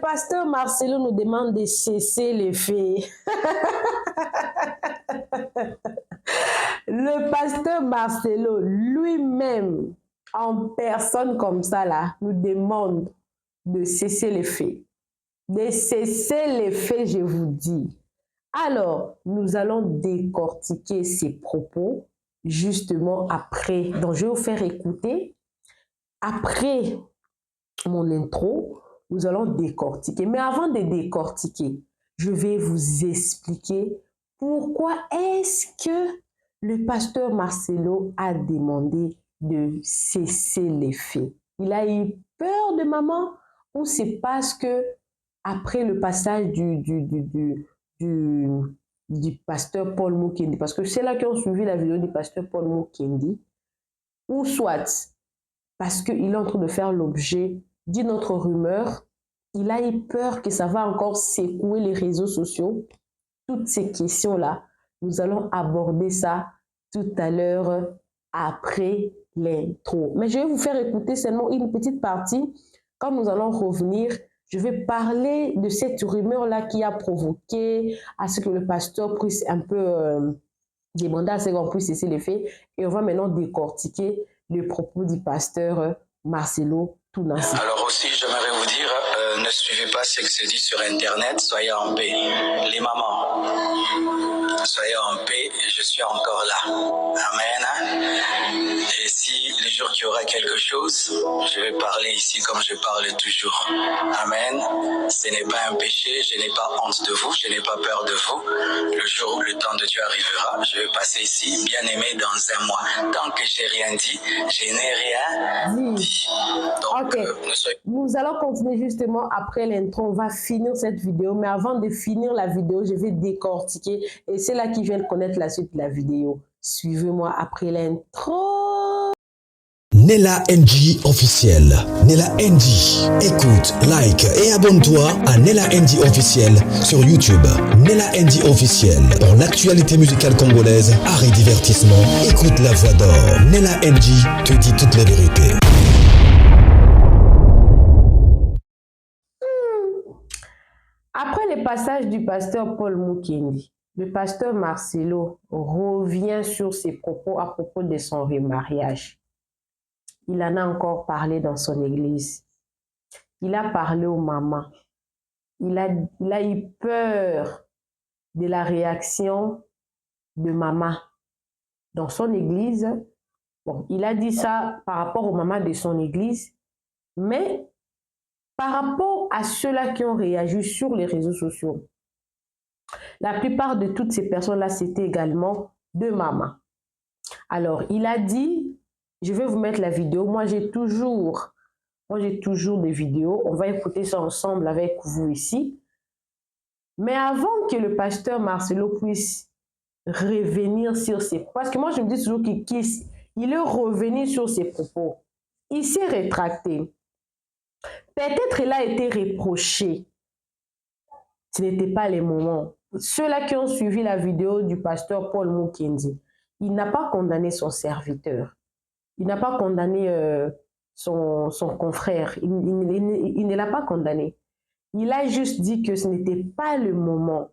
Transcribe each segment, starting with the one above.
pasteur Marcelo nous demande de cesser les faits. Le pasteur Marcelo lui-même, en personne comme ça, là, nous demande de cesser les faits. De cesser les faits, je vous dis. Alors, nous allons décortiquer ces propos, justement après. Donc, je vais vous faire écouter. Après mon intro, nous allons décortiquer. Mais avant de décortiquer, je vais vous expliquer pourquoi est-ce que le pasteur Marcelo a demandé de cesser les faits. Il a eu peur de maman ou c'est parce que après le passage du pasteur Paul Mukendi, parce que c'est là qui ont suivi la vidéo du pasteur Paul Mukendi, ou soit parce qu'il est en train de faire l'objet d'une autre rumeur, il a eu peur que ça va encore secouer les réseaux sociaux. Toutes ces questions-là, nous allons aborder ça tout à l'heure après l'intro. Mais je vais vous faire écouter seulement une petite partie. Quand nous allons revenir, je vais parler de cette rumeur-là qui a provoqué à ce que le pasteur puisse un peu demander à ce qu'on puisse cesser les faits. Et on va maintenant décortiquer les propos du pasteur Marcelo Tounassi. Alors aussi, j'aimerais vous dire, ne suivez pas ce qui se dit sur Internet, soyez en paix. Les mamans, soyez en paix, je suis encore là. Amen. Et si le jour qu'il y aura quelque chose, je vais parler ici comme je parle toujours. Amen. Ce n'est pas un péché, je n'ai pas honte de vous, je n'ai pas peur de vous. Le jour où le temps de Dieu arrivera, je vais passer ici, bien aimé, dans un mois. Tant que j'ai rien dit, je n'ai rien dit. Donc, okay. Nous allons continuer justement après l'intro. On va finir cette vidéo. Mais avant de finir la vidéo, je vais décortiquer. Et c'est là qu'ils viennent connaître la suite de la vidéo. Suivez-moi après l'intro. Nella NG officiel. Nella NG. Écoute, like et abonne-toi à Nella NG officiel sur YouTube. Nella NG officiel. Pour l'actualité musicale congolaise, art et divertissement, écoute la voix d'or. Nella NG te dit toutes les vérités. Après le passage du pasteur Paul Mukendi, le pasteur Marcelo revient sur ses propos à propos de son remariage. Il en a encore parlé dans son église. Il a parlé aux mamans. Il a eu peur de la réaction de maman dans son église. Bon, il a dit ça par rapport aux mamans de son église, mais par rapport à ceux-là qui ont réagi sur les réseaux sociaux, la plupart de toutes ces personnes-là, c'était également deux mamans. Alors, il a dit, je vais vous mettre la vidéo. Moi, j'ai toujours des vidéos. On va écouter ça ensemble avec vous ici. Mais avant que le pasteur Marcelo puisse revenir sur ses propos, parce que moi, je me dis toujours qu'il est revenu sur ses propos. Il s'est rétracté. Peut-être il a été reproché. Ce n'était pas les moments. Ceux-là qui ont suivi la vidéo du pasteur Paul Mukendi, il n'a pas condamné son serviteur. Il n'a pas condamné son confrère. Il ne l'a pas condamné. Il a juste dit que ce n'était pas le moment.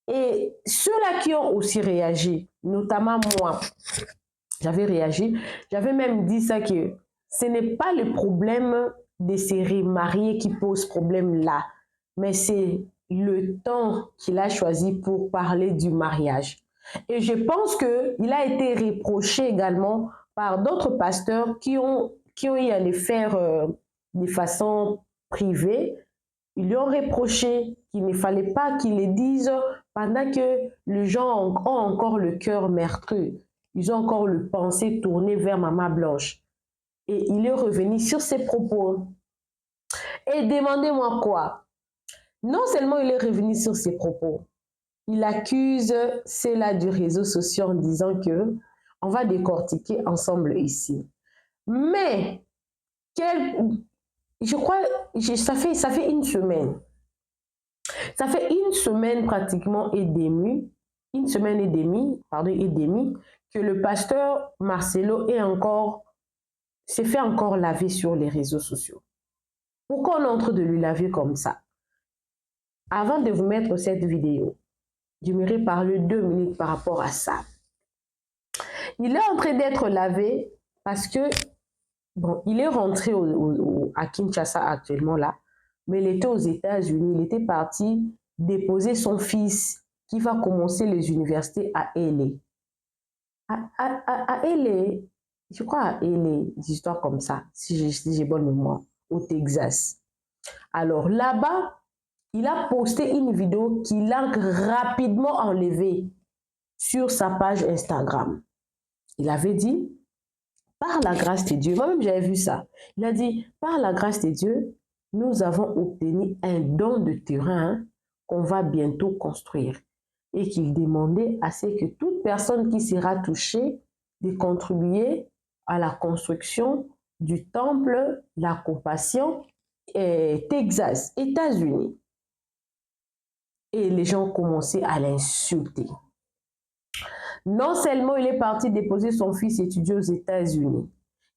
Et ceux-là qui ont aussi réagi, notamment moi, j'avais réagi, j'avais même dit ça que ce n'est pas le problème de ces remariés qui pose problème là, mais c'est le temps qu'il a choisi pour parler du mariage. Et je pense qu'il a été reproché également par d'autres pasteurs qui ont eu à le faire de façon privée. Ils lui ont reproché qu'il ne fallait pas qu'ils le disent pendant que les gens ont encore le cœur meurtri. Ils ont encore le pensée tournée vers Maman Blanche. Et il est revenu sur ses propos. Et demandez-moi quoi? Non seulement il est revenu sur ses propos, il accuse ceux-là du réseau social en disant que on va décortiquer ensemble ici. Mais, je crois, ça fait une semaine. Ça fait une semaine pratiquement et demie, que le pasteur Marcelo s'est fait encore laver sur les réseaux sociaux. Pourquoi on est en train de lui laver comme ça? Avant de vous mettre cette vidéo, j'aimerais parler 2 minutes par rapport à ça. Il est en train d'être lavé parce que, bon, il est rentré à Kinshasa actuellement là, mais il était aux États-Unis. Il était parti déposer son fils qui va commencer les universités à LA. À LA, je crois à LA, des histoires comme ça, si j'ai bonne mémoire, au Texas. Alors là-bas, il a posté une vidéo qu'il a rapidement enlevée sur sa page Instagram. Il avait dit, par la grâce de Dieu, moi-même j'avais vu ça, il a dit, par la grâce de Dieu, nous avons obtenu un don de terrain qu'on va bientôt construire. Et qu'il demandait à ce que toute personne qui sera touchée de contribuer à la construction du temple de la compassion Texas, États-Unis. Et les gens ont commencé à l'insulter. Non seulement il est parti déposer son fils étudier aux États-Unis,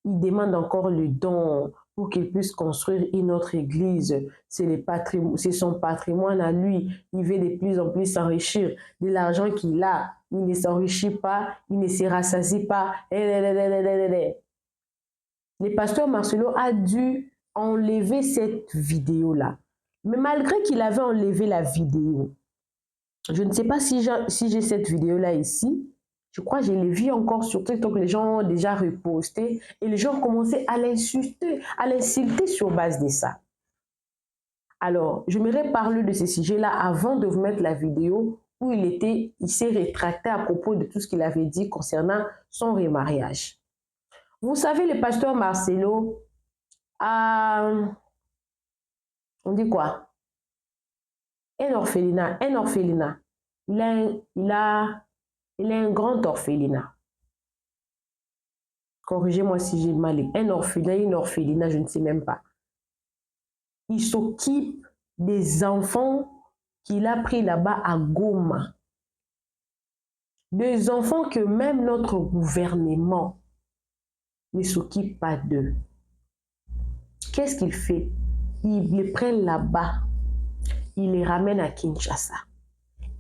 il demande encore le don pour qu'il puisse construire une autre église. C'est son patrimoine à lui. Il veut de plus en plus s'enrichir de l'argent qu'il a. Il ne s'enrichit pas, il ne se rassasie pas. Le pasteur Marcelo a dû enlever cette vidéo-là. Mais malgré qu'il avait enlevé la vidéo, je ne sais pas si j'ai cette vidéo-là ici. Je crois que je l'ai vu encore sur TikTok, les gens ont déjà reposté et les gens ont commencé à l'insulter sur base de ça. Alors, j'aimerais parler de ce sujet-là avant de vous mettre la vidéo où il s'est rétracté à propos de tout ce qu'il avait dit concernant son remariage. Vous savez, le pasteur Marcelo a, on dit quoi? Un orphelinat. Il a un grand orphelinat. Corrigez-moi si j'ai mal. Un orphelinat, je ne sais même pas. Il s'occupe des enfants qu'il a pris là-bas à Goma. Des enfants que même notre gouvernement ne s'occupe pas d'eux. Qu'est-ce qu'il fait? Il les prend là-bas. Il les ramène à Kinshasa.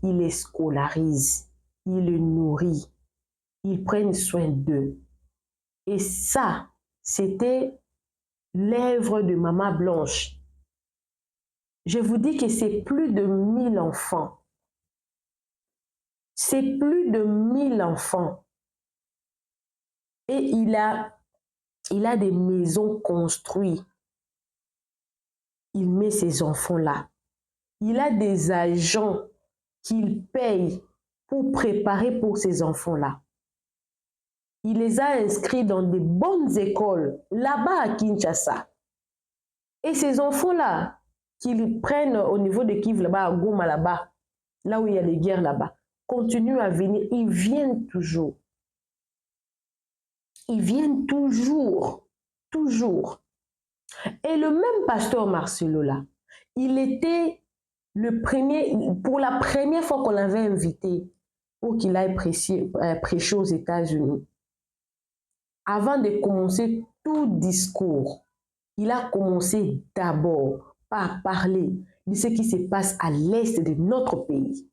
Il les scolarise. Il les nourrit, ils prennent soin d'eux. Et ça, c'était l'œuvre de Maman Blanche. Je vous dis que c'est plus de 1000 enfants. C'est plus de 1000 enfants. Et il a des maisons construites. Il met ces enfants-là. Il a des agents qu'il paye pour préparer pour ces enfants-là. Il les a inscrits dans des bonnes écoles, là-bas à Kinshasa. Et ces enfants-là, qu'ils prennent au niveau de Kivu, là-bas à Goma, là-bas, là où il y a les guerres là-bas, continuent à venir. Ils viennent toujours. Ils viennent toujours. Toujours. Et le même pasteur Marcelo, là, il était le premier, pour la première fois qu'on l'avait invité, pour qu'il aille prêcher aux États-Unis. Avant de commencer tout discours, il a commencé d'abord par parler de ce qui se passe à l'est de notre pays.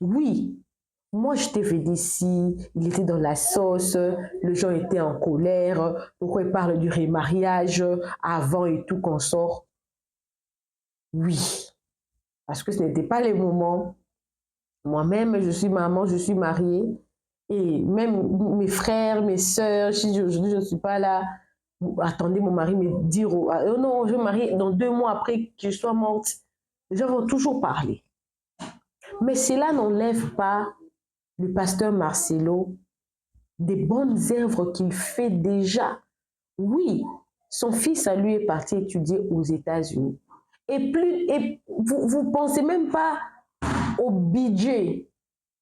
Oui, moi je t'avais dit si il était dans la sauce, les gens étaient en colère, pourquoi il parle du remariage avant et tout qu'on sort. Oui, parce que ce n'était pas les moments. Moi-même, je suis maman, je suis mariée. Et même mes frères, mes soeurs, si aujourd'hui je ne suis pas là, attendez mon mari me dire, oh non, je me marie dans 2 mois après que je sois morte. Les gens vont toujours parler. Mais cela n'enlève pas le pasteur Marcelo des bonnes œuvres qu'il fait déjà. Oui, son fils à lui est parti étudier aux États-Unis. Et vous ne pensez même pas au budget.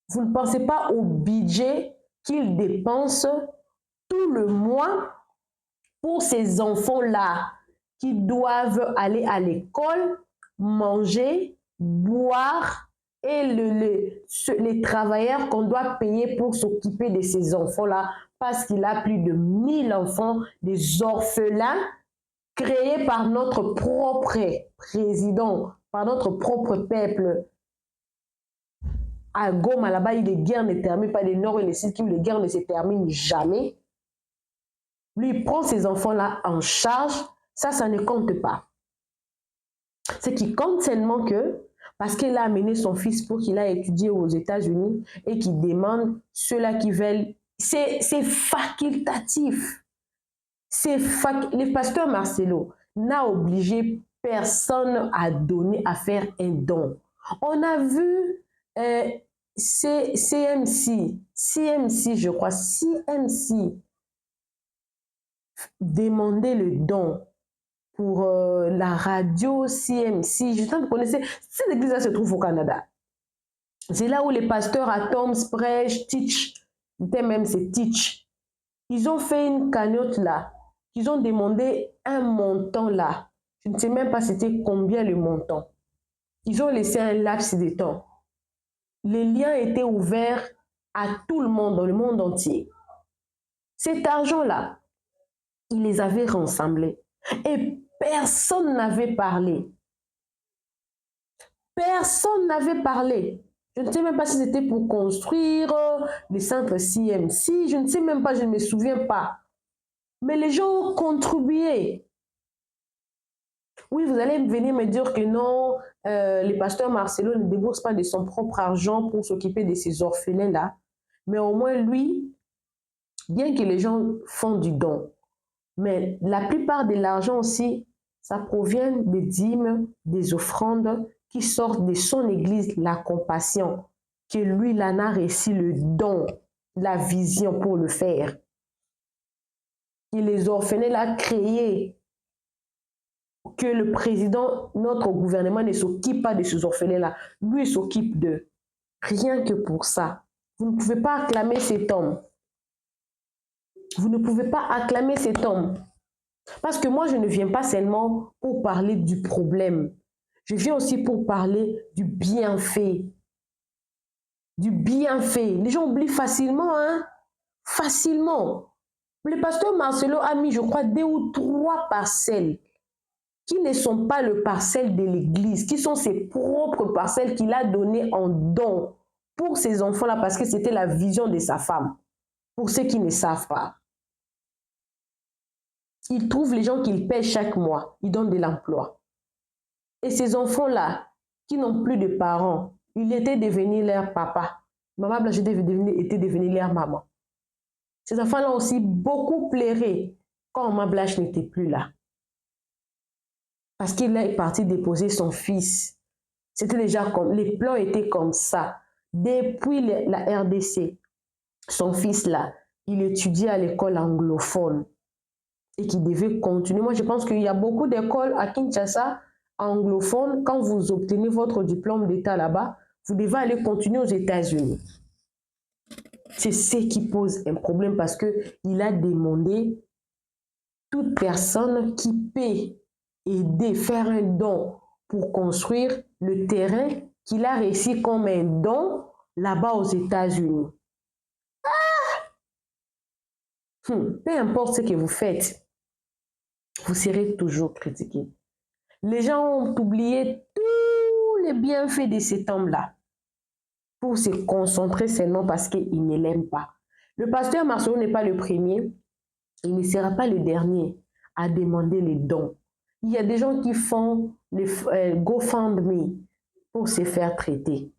Vous ne pensez pas au budget qu'il dépense tout le mois pour ces enfants-là qui doivent aller à l'école, manger, boire et les travailleurs qu'on doit payer pour s'occuper de ces enfants-là parce qu'il a plus de 1000 enfants, des orphelins créés par notre propre président par notre propre peuple. À Goma, là-bas, les guerres ne terminent pas, les Nord et les Sud, les guerres ne se terminent jamais. Lui, il prend ces enfants-là en charge, ça ne compte pas. Ce qui compte seulement que, parce qu'il a amené son fils pour qu'il aille étudier aux États-Unis et qu'il demande ceux-là qui veulent, c'est facultatif. Le pasteur Marcelo n'a obligé personne à donner, à faire un don. On a vu CMC, je crois, CMC demander le don pour la radio CMC. Je sais que vous connaissez, cette église-là se trouve au Canada. C'est là où les pasteurs à Toms prêchent, teach, même c'est teach. Ils ont fait une cagnotte là. Ils ont demandé un montant là. Je ne sais même pas c'était combien le montant. Ils ont laissé un laps de temps. Les liens étaient ouverts à tout le monde, dans le monde entier. Cet argent-là, ils les avaient rassemblés. Et personne n'avait parlé. Personne n'avait parlé. Je ne sais même pas si c'était pour construire les centres CMC. Je ne sais même pas, je ne me souviens pas. Mais les gens ont contribué. Oui, vous allez venir me dire que non, le pasteur Marcelo ne débourse pas de son propre argent pour s'occuper de ces orphelins-là. Mais au moins, lui, bien que les gens font du don, mais la plupart de l'argent aussi, ça provient des dîmes, des offrandes qui sortent de son église, la compassion, que lui, il en a reçu le don, la vision pour le faire. Et les orphelins l'ont créé. Que le président, notre gouvernement ne s'occupe pas de ces orphelins-là. Lui, il s'occupe d'eux. Rien que pour ça. Vous ne pouvez pas acclamer cet homme. Vous ne pouvez pas acclamer cet homme. Parce que moi, je ne viens pas seulement pour parler du problème. Je viens aussi pour parler du bienfait. Du bienfait. Les gens oublient facilement, hein? Facilement. Le pasteur Marcelo a mis, je crois, 2 ou 3 parcelles qui ne sont pas le parcelle de l'église, qui sont ses propres parcelles qu'il a données en don pour ces enfants-là, parce que c'était la vision de sa femme. Pour ceux qui ne savent pas. Il trouve les gens qu'il paie chaque mois, il donne de l'emploi. Et ces enfants-là, qui n'ont plus de parents, il était devenu leur papa. Maman Blanche était devenue leur maman. Ces enfants-là aussi beaucoup pleuraient quand Maman Blanche n'était plus là. Parce qu'il est parti déposer son fils. C'était déjà comme, les plans étaient comme ça. Depuis la RDC, son fils là, il étudiait à l'école anglophone et qui devait continuer. Moi, je pense qu'il y a beaucoup d'écoles à Kinshasa anglophones. Quand vous obtenez votre diplôme d'état là-bas, vous devez aller continuer aux États-Unis. C'est ce qui pose un problème parce qu'il a demandé toute personne qui peut aider, faire un don pour construire le terrain qu'il a réussi comme un don là-bas aux États-Unis. Peu importe ce que vous faites, vous serez toujours critiqué. Les gens ont oublié tous les bienfaits de cet homme-là pour se concentrer seulement parce qu'il ne l'aime pas. Le pasteur Marcelo n'est pas le premier, il ne sera pas le dernier à demander les dons. Il y a des gens qui font les GoFundMe pour se faire traiter,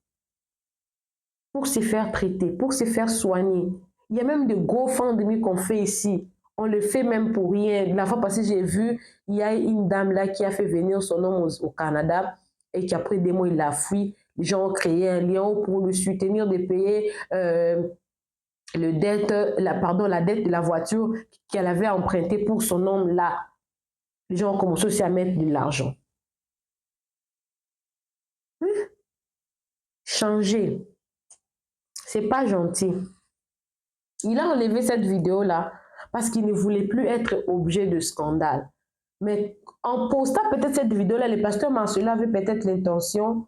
pour se faire soigner. Il y a même des GoFundMe qu'on fait ici. On le fait même pour rien. La fois passée, j'ai vu, il y a une dame là qui a fait venir son homme au Canada et qui après des mois, il l'a fui. Les gens ont créé un lien pour le soutenir de payer la dette de la voiture qu'elle avait empruntée pour son homme là. Les gens ont commencé aussi à mettre de l'argent. Changer. C'est pas gentil. Il a enlevé cette vidéo-là parce qu'il ne voulait plus être objet de scandale. Mais en postant peut-être cette vidéo-là, le pasteur Marcelo avait peut-être l'intention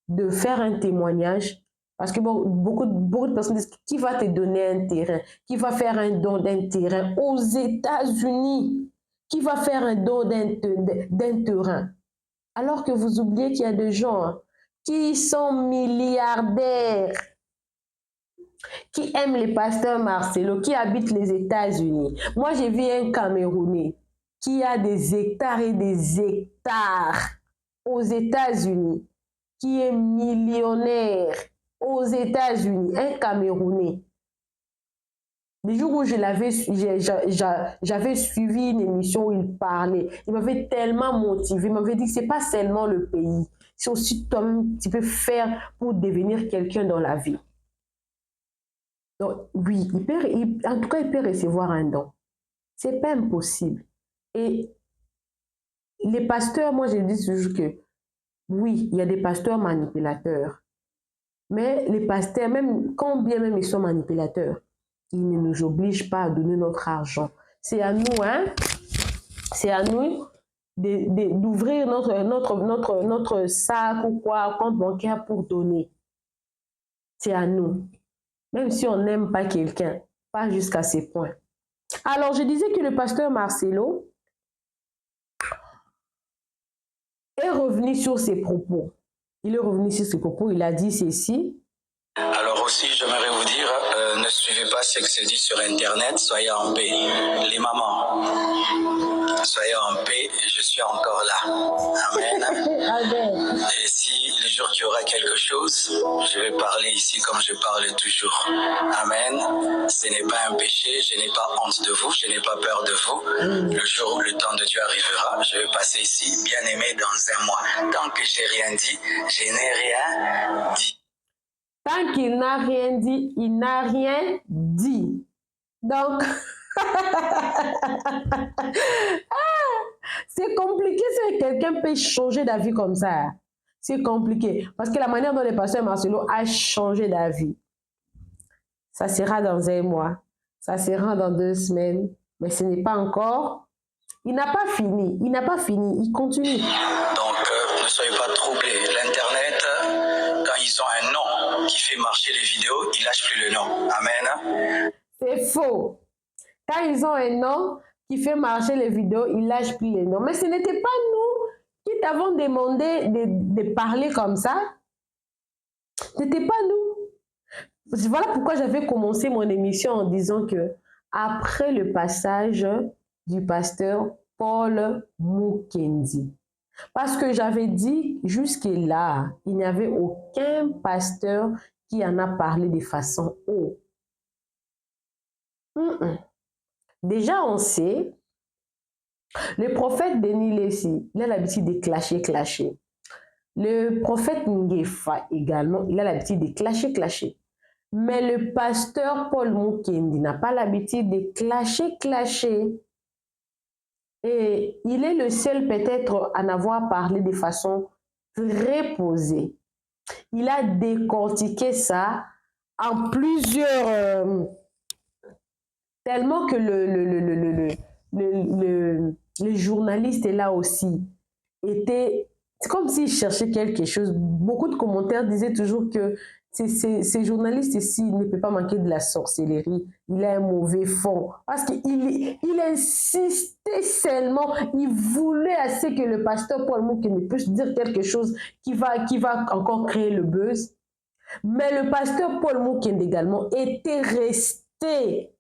de faire un témoignage. Parce que beaucoup de personnes disent, qui va te donner un terrain? Qui va faire un don d'un terrain aux États-Unis? Qui va faire un don d'un terrain? Alors que vous oubliez qu'il y a des gens qui sont milliardaires, qui aiment les pasteurs Marcelo, qui habitent les États-Unis. Moi, j'ai vu un Camerounais qui a des hectares et des hectares aux États-Unis, qui est millionnaire aux États-Unis, un Camerounais. Le jour où j'avais suivi une émission où il parlait, il m'avait tellement motivé, il m'avait dit que ce n'est pas seulement le pays, c'est aussi toi-même tu peux faire pour devenir quelqu'un dans la vie. Donc oui, en tout cas, il peut recevoir un don. Ce n'est pas impossible. Et les pasteurs, moi je dis toujours que oui, il y a des pasteurs manipulateurs. Mais les pasteurs, même quand bien même ils sont manipulateurs, ils ne nous obligent pas à donner notre argent. C'est à nous, hein? C'est à nous d'ouvrir notre sac ou quoi, compte bancaire pour donner. C'est à nous. Même si on n'aime pas quelqu'un, pas jusqu'à ces points. Alors, je disais que le pasteur Marcelo est revenu sur ses propos. Il est revenu sur ses propos, il a dit ceci. Alors aussi, j'aimerais vous dire, ne suivez pas ce qui se dit sur Internet, soyez en paix. Les mamans, soyez en paix, je suis encore là. Amen. Amen. Et si le jour qu'il y aura quelque chose, je vais parler ici comme je parle toujours. Amen. Ce n'est pas un péché, je n'ai pas honte de vous, je n'ai pas peur de vous. Le jour où le temps de Dieu arrivera, je vais passer ici, bien aimé, dans un mois. Tant que j'ai rien dit, je n'ai rien dit. Tant qu'il n'a rien dit, il n'a rien dit. Donc, c'est compliqué si quelqu'un peut changer d'avis comme ça. C'est compliqué. Parce que la manière dont le pasteur Marcelo a changé d'avis, ça sera dans un mois, ça sera dans 2 semaines, mais ce n'est pas encore. Il n'a pas fini, il continue. Donc, ne soyez pas troublés. L'Internet, quand ils ont un nom qui fait marcher les vidéos, ils lâchent plus le nom. Amen. C'est faux. Quand ils ont un nom qui fait marcher les vidéos, ils lâchent plus les noms. Mais ce n'était pas nous qui t'avons demandé de parler comme ça. Ce n'était pas nous. Voilà pourquoi j'avais commencé mon émission en disant que après le passage du pasteur Paul Mukendi, parce que j'avais dit jusque-là, il n'y avait aucun pasteur qui en a parlé de façon haute. Déjà, on sait, le prophète Denis Lessi, il a l'habitude de clasher. Le prophète Ngefa également, il a l'habitude de clasher. Mais le pasteur Paul Mukendi n'a pas l'habitude de clasher. Et il est le seul peut-être à n'avoir parlé de façon très posée. Il a décortiqué ça en plusieurs... tellement que le journaliste est là aussi était... C'est comme s'il cherchait quelque chose. Beaucoup de commentaires disaient toujours que ces journalistes ici ne peut pas manquer de la sorcellerie. Il a un mauvais fond. Parce qu'il insistait seulement. Il voulait assez que le pasteur Paul Mukendi puisse dire quelque chose qui va encore créer le buzz. Mais le pasteur Paul Mukendi également était resté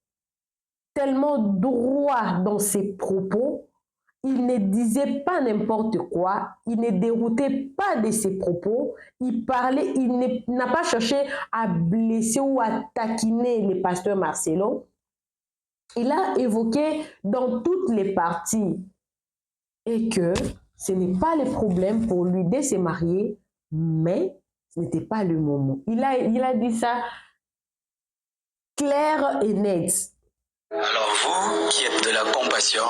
tellement droit dans ses propos. Il ne disait pas n'importe quoi, il ne déroutait pas de ses propos, il parlait, il n'a pas cherché à blesser ou à taquiner le pasteur Marcelo. Il a évoqué dans toutes les parties et que ce n'est pas le problème pour lui de se marier, mais ce n'était pas le moment. Il a dit ça clair et net. Alors vous qui êtes de la compassion,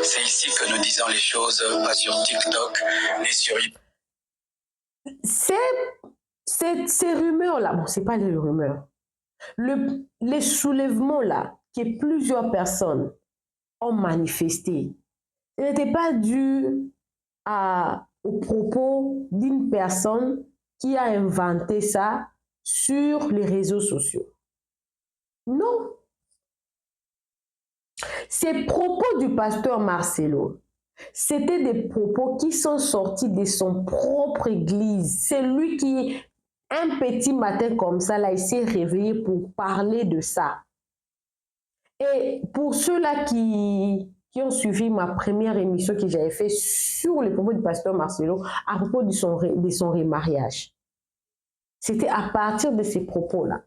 c'est ici que nous disons les choses, pas sur TikTok, ni sur... Ces rumeurs-là, bon, c'est pas les rumeurs, les soulèvements-là que plusieurs personnes ont manifesté, ce n'était pas dû aux propos d'une personne qui a inventé ça sur les réseaux sociaux. Non. Ces propos du pasteur Marcelo C'était des propos qui sont sortis de son propre église. C'est lui qui, un petit matin comme ça, là, il s'est réveillé pour parler de ça. Et pour ceux-là qui ont suivi ma première émission que j'avais faite sur les propos du pasteur Marcelo à propos de son remariage, c'était à partir de ces propos-là.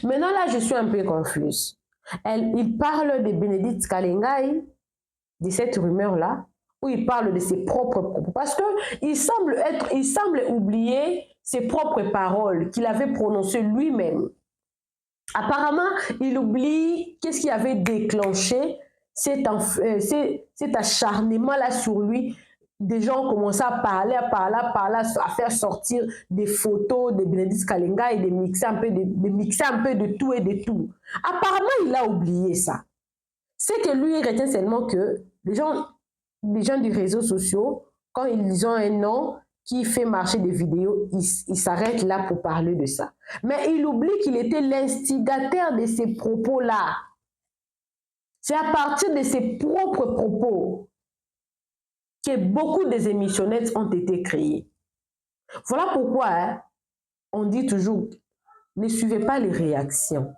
Maintenant, là, je suis un peu confuse. Il parle de Bénédicte Kalengai, de cette rumeur-là, où il parle de ses propres propos. Parce qu'il semble oublier ses propres paroles qu'il avait prononcées lui-même. Apparemment, il oublie qu'est-ce qui avait déclenché cet acharnement-là sur lui. Des gens ont commencé à parler, à faire sortir des photos de Bénédicte Kalengai et de mixer un peu de tout et de tout. Apparemment, il a oublié ça. C'est que lui, il retient seulement que les gens des réseaux sociaux, quand ils ont un nom qui fait marcher des vidéos, ils s'arrêtent là pour parler de ça. Mais il oublie qu'il était l'instigateur de ces propos-là. C'est à partir de ses propres propos que beaucoup des émissionnettes ont été créées. Voilà pourquoi on dit toujours, ne suivez pas les réactions.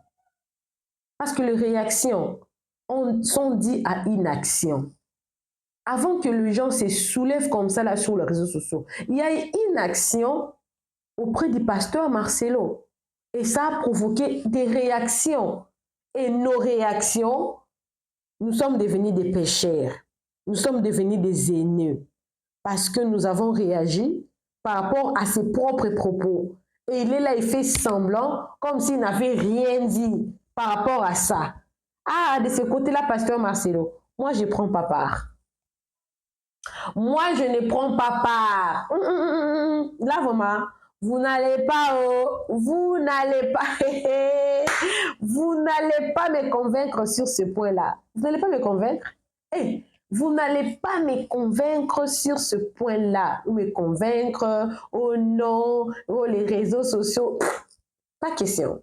Parce que les réactions sont dites à inaction. Avant que les gens se soulèvent comme ça là sur les réseaux sociaux, il y a une action auprès du pasteur Marcelo. Et ça a provoqué des réactions. Et nos réactions, nous sommes devenus des pécheurs. Nous sommes devenus des haineux. Parce que nous avons réagi par rapport à ses propres propos. Et il est là, il fait semblant, comme s'il n'avait rien dit par rapport à ça. Ah, de ce côté-là, pasteur Marcelo, moi, je ne prends pas part. Moi, je ne prends pas part. Là, vraiment, vous n'allez pas me convaincre sur ce point-là. Vous n'allez pas me convaincre? Hey, vous n'allez pas me convaincre sur ce point-là. Ou me convaincre, oh non, oh les réseaux sociaux. Pas question.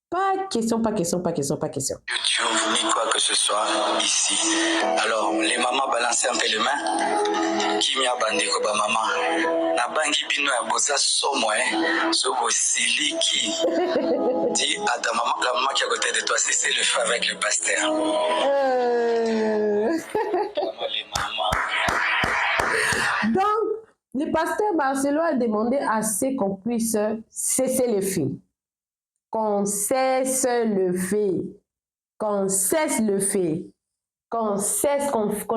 Pas question. YouTube, ni quoi que ce soit ici. Alors, les mamans balancent un peu les mains. Qui m'a bandé comme maman. Na bangi bino ya boza somo, sobo siliki. Dis à ta maman, la maman qui est à côté de toi, c'est le feu avec le pasteur. Les mamans. Donc, le pasteur Marcelo a demandé à ce qu'on puisse cesser les feux. Qu'on cesse le fait, qu'on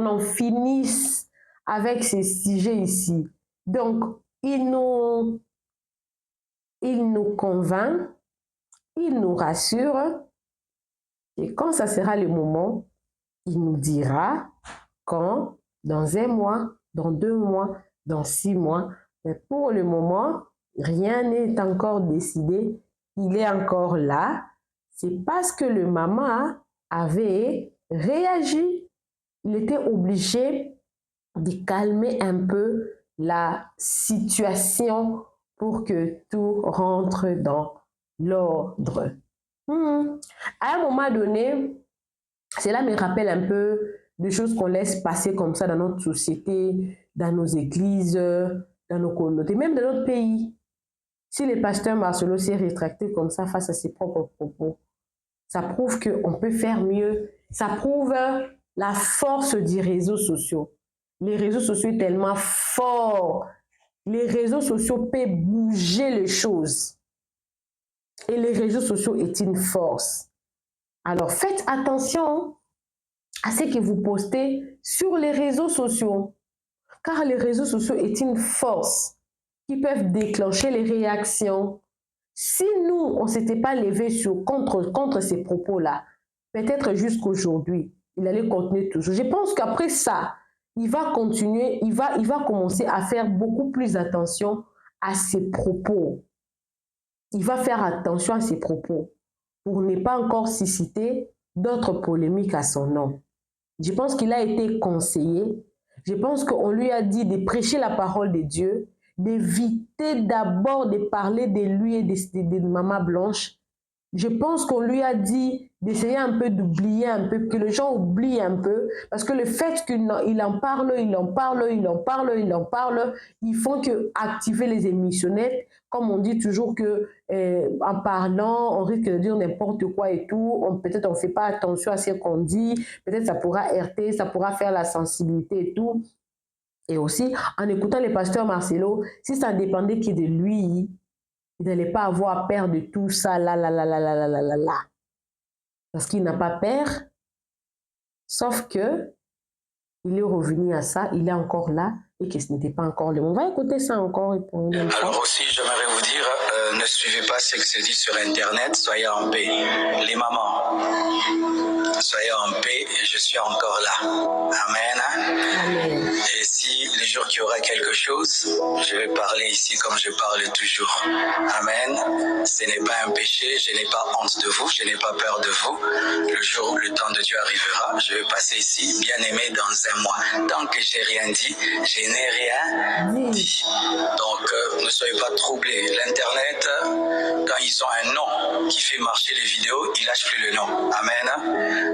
en finisse avec ces sujets ici. Donc, il nous convainc, il nous rassure, et quand ça sera le moment, il nous dira quand, dans 1 mois, dans 2 mois, dans 6 mois, mais pour le moment, rien n'est encore décidé. Il est encore là, c'est parce que le maman avait réagi. Il était obligé de calmer un peu la situation pour que tout rentre dans l'ordre. À un moment donné, cela me rappelle un peu des choses qu'on laisse passer comme ça dans notre société, dans nos églises, dans nos communautés, même dans notre pays. Si le pasteur Marcelo s'est rétracté comme ça face à ses propres propos, ça prouve qu'on peut faire mieux. Ça prouve la force des réseaux sociaux. Les réseaux sociaux sont tellement forts. Les réseaux sociaux peuvent bouger les choses. Et les réseaux sociaux sont une force. Alors faites attention à ce que vous postez sur les réseaux sociaux. Car les réseaux sociaux sont une force qui peuvent déclencher les réactions. Si nous, on ne s'était pas levé contre ces propos-là, peut-être jusqu'aujourd'hui, il allait continuer toujours. Je pense qu'après ça, il va continuer, il va commencer à faire beaucoup plus attention à ses propos. Il va faire attention à ses propos pour ne pas encore susciter d'autres polémiques à son nom. Je pense qu'il a été conseillé. Je pense qu'on lui a dit de prêcher la parole de Dieu, d'éviter d'abord de parler de lui et de Maman Blanche je pense qu'on lui a dit d'essayer un peu d'oublier un peu, que les gens oublient un peu, parce que le fait qu'il en parle, ils font que activer les émissionnettes, comme on dit toujours que en parlant, on risque de dire n'importe quoi et tout, peut-être on ne fait pas attention à ce qu'on dit, peut-être ça pourra heurter, ça pourra faire la sensibilité et tout. Et aussi, en écoutant le pasteur Marcelo, si ça dépendait que de lui, il n'allait pas avoir peur de tout ça, là. Parce qu'il n'a pas peur, sauf que il est revenu à ça, il est encore là, et que ce n'était pas encore le moment. On va écouter ça encore. Alors aussi, j'aimerais vous dire, ne suivez pas ce qui se dit sur Internet, soyez en paix. Les mamans, soyez en paix, je suis encore là. Amen. Amen. Et si le jour qu'il y aura quelque chose, je vais parler ici comme je parle toujours. Amen. Ce n'est pas un péché, je n'ai pas honte de vous, je n'ai pas peur de vous. Le jour où le temps de Dieu arrivera, je vais passer ici, bien aimé, dans un mois. Tant que j'ai rien dit, je n'ai rien dit. Donc, ne soyez pas troublés. L'Internet, quand ils ont un nom qui fait marcher les vidéos, ils lâchent plus le nom. Amen.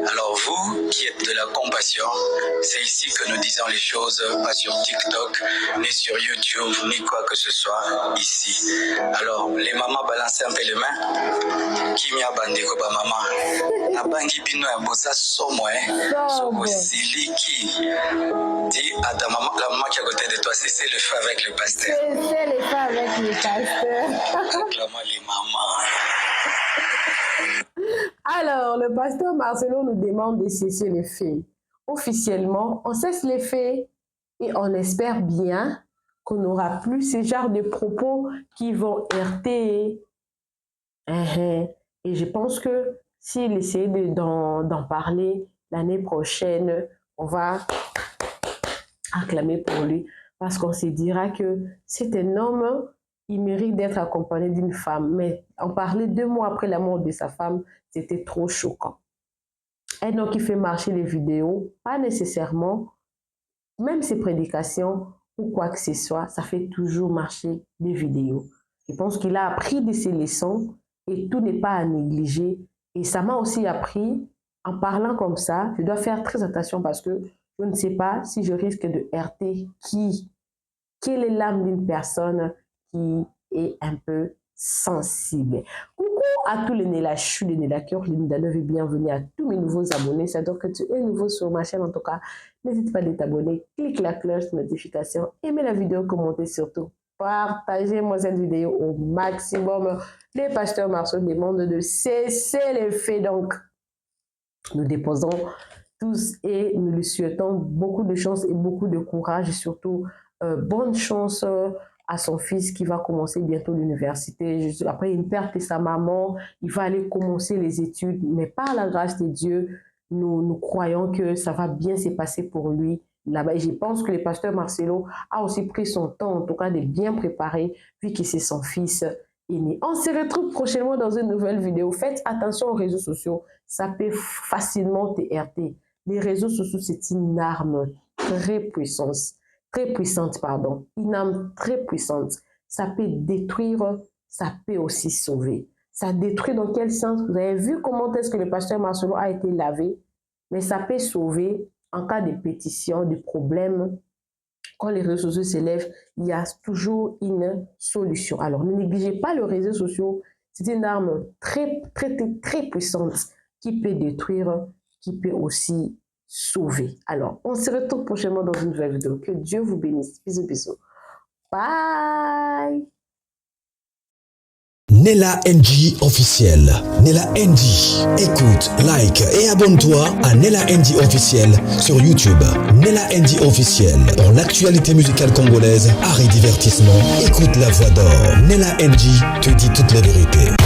Alors vous, qui êtes de la compassion, c'est ici que nous disons les choses, pas sur TikTok, ni sur YouTube, ni quoi que ce soit ici. Alors, les mamans balancez un peu les mains. Qui m'a bandé comme maman? Nabangi bino ya bosa somo soko siliki. Dis à ta maman, la maman qui est à côté de toi, c'est le feu avec le pasteur. C'est le feu avec le pasteur. Réclame les mamans. Alors, le pasteur Marcelo nous demande de cesser les faits. Officiellement, on cesse les faits et on espère bien qu'on n'aura plus ce genre de propos qui vont heurter. Et je pense que s'il essaie d'en parler l'année prochaine, on va acclamer pour lui parce qu'on se dira que c'est un homme, il mérite d'être accompagné d'une femme. Mais en parler 2 mois après la mort de sa femme, c'était trop choquant. Et donc, il fait marcher les vidéos, pas nécessairement, même ses prédications ou quoi que ce soit, ça fait toujours marcher les vidéos. Je pense qu'il a appris de ses leçons et tout n'est pas à négliger. Et ça m'a aussi appris, en parlant comme ça, je dois faire très attention parce que je ne sais pas si je risque de heurter qui. Quelle est l'âme d'une personne qui est un peu sensible. Coucou à tous les Nélachus, les Nélakeurs, les Nidalov et bienvenue à tous mes nouveaux abonnés. C'est donc que tu es nouveau sur ma chaîne en tout cas. N'hésite pas à t'abonner, clique la cloche de notification, aimez la vidéo, commentez surtout. Partagez-moi cette vidéo au maximum. Les pasteurs Marceau demandent de cesser les faits. Donc, nous déposons tous et nous lui souhaitons beaucoup de chance et beaucoup de courage et surtout bonne chance à son fils qui va commencer bientôt l'université. Après une perte de sa maman, il va aller commencer les études, mais par la grâce de Dieu, nous croyons que ça va bien se passer pour lui là-bas. Et je pense que le pasteur Marcelo a aussi pris son temps, en tout cas, de bien préparer, vu que c'est son fils aîné. On se retrouve prochainement dans une nouvelle vidéo. Faites attention aux réseaux sociaux, ça peut facilement te heurter. Les réseaux sociaux, c'est une arme très puissante, une arme très puissante. Ça peut détruire, ça peut aussi sauver. Ça détruit dans quel sens? Vous avez vu comment est-ce que le pasteur Marcelo a été lavé, mais ça peut sauver en cas de pétition, de problème. Quand les réseaux sociaux s'élèvent, il y a toujours une solution. Alors, ne négligez pas les réseaux sociaux. C'est une arme très puissante qui peut détruire, qui peut aussi sauver. Alors, on se retrouve prochainement dans une nouvelle vidéo. Que Dieu vous bénisse. Bisous, bisous. Bye. Nella NG officiel. Nella NG. Écoute, like et abonne-toi à Nella NG officiel sur YouTube. Nella NG officiel. Pour l'actualité musicale congolaise, art et divertissement, écoute la voix d'or. Nella NG te dit toute la vérité.